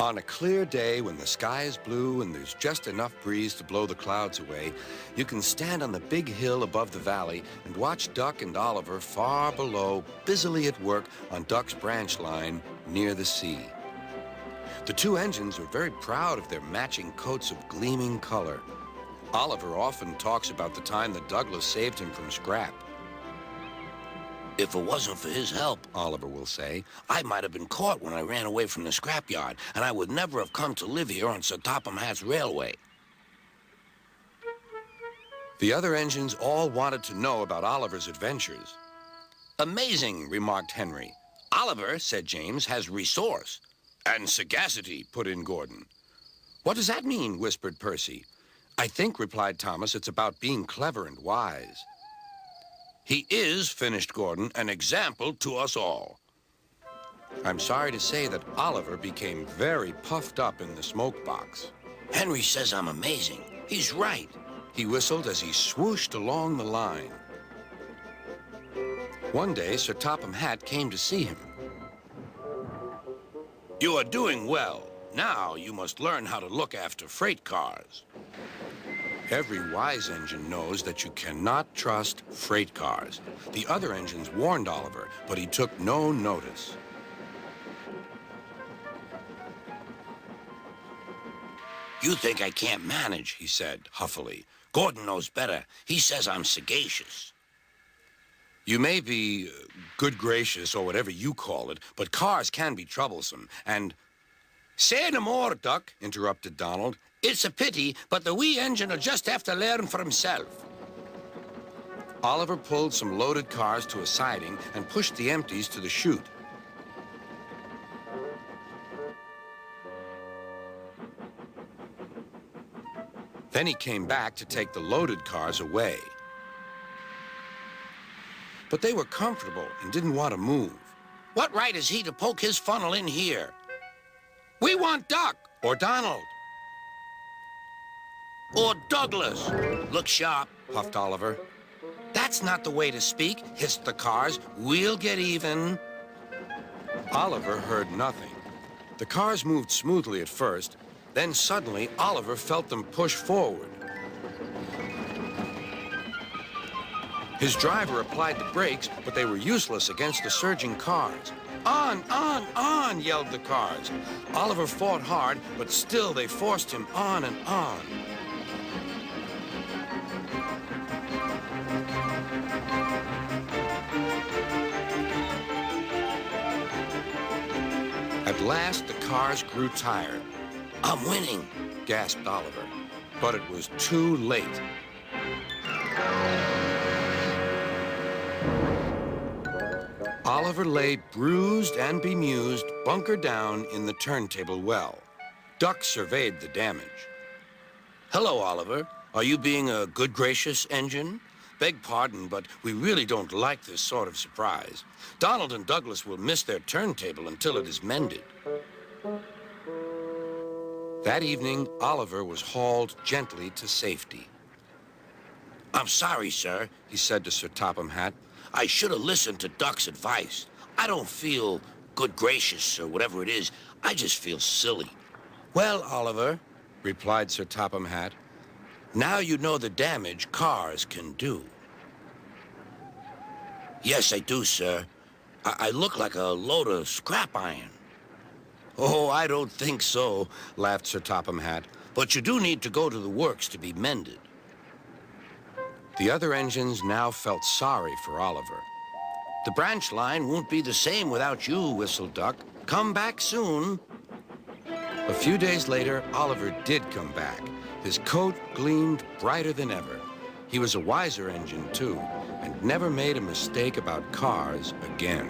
On a clear day when the sky is blue and there's just enough breeze to blow the clouds away, you can stand on the big hill above the valley and watch Duck and Oliver far below, busily at work on Duck's branch line near the sea. The two engines are very proud of their matching coats of gleaming color. Oliver often talks about the time that Douglas saved him from scrap. If it wasn't for his help, Oliver will say, I might have been caught when I ran away from the scrapyard, and I would never have come to live here on Sir Topham Hatt's railway. The other engines all wanted to know about Oliver's adventures. Amazing, remarked Henry. Oliver, said James, has resource. And sagacity, put in Gordon. What does that mean, whispered Percy. I think, replied Thomas, it's about being clever and wise. He is, finished Gordon, an example to us all. I'm sorry to say that Oliver became very puffed up in the smoke box. Henry says I'm amazing. He's right. He whistled as he swooshed along the line. One day, Sir Topham Hatt came to see him. You are doing well. Now you must learn how to look after freight cars. Every wise engine knows that you cannot trust freight cars. The other engines warned Oliver, but he took no notice. You think I can't manage, he said, huffily. Gordon knows better. He says I'm sagacious. You may be good gracious or whatever you call it, but cars can be troublesome, and... Say no more, Duck, interrupted Donald. It's a pity, but the wee engine will just have to learn for himself. Oliver pulled some loaded cars to a siding and pushed the empties to the chute. Then he came back to take the loaded cars away. But they were comfortable and didn't want to move. What right has he to poke his funnel in here? We want Duck. Or Donald. Or Douglas. Look sharp, puffed Oliver. That's not the way to speak, hissed the cars. We'll get even. Oliver heard nothing. The cars moved smoothly at first, then suddenly Oliver felt them push forward. His driver applied the brakes, but they were useless against the surging cars. On, yelled the cars. Oliver fought hard, but still they forced him on and on. At last, the cars grew tired. I'm winning, gasped Oliver. But it was too late. Oliver lay bruised and bemused, bunker down in the turntable well. Duck surveyed the damage. Hello, Oliver. Are you being a good gracious engine? Beg pardon, but we really don't like this sort of surprise. Donald and Douglas will miss their turntable until it is mended. That evening, Oliver was hauled gently to safety. I'm sorry, sir, he said to Sir Topham Hatt. I should have listened to Duck's advice. I don't feel good gracious or whatever it is. I just feel silly. Well, Oliver, replied Sir Topham Hatt, now you know the damage cars can do. Yes, I do, sir. I look like a load of scrap iron. Oh, I don't think so, laughed Sir Topham Hatt. But you do need to go to the works to be mended. The other engines now felt sorry for Oliver. The branch line won't be the same without you, whistled Duck. Come back soon. A few days later, Oliver did come back. His coat gleamed brighter than ever. He was a wiser engine, too, and never made a mistake about cars again.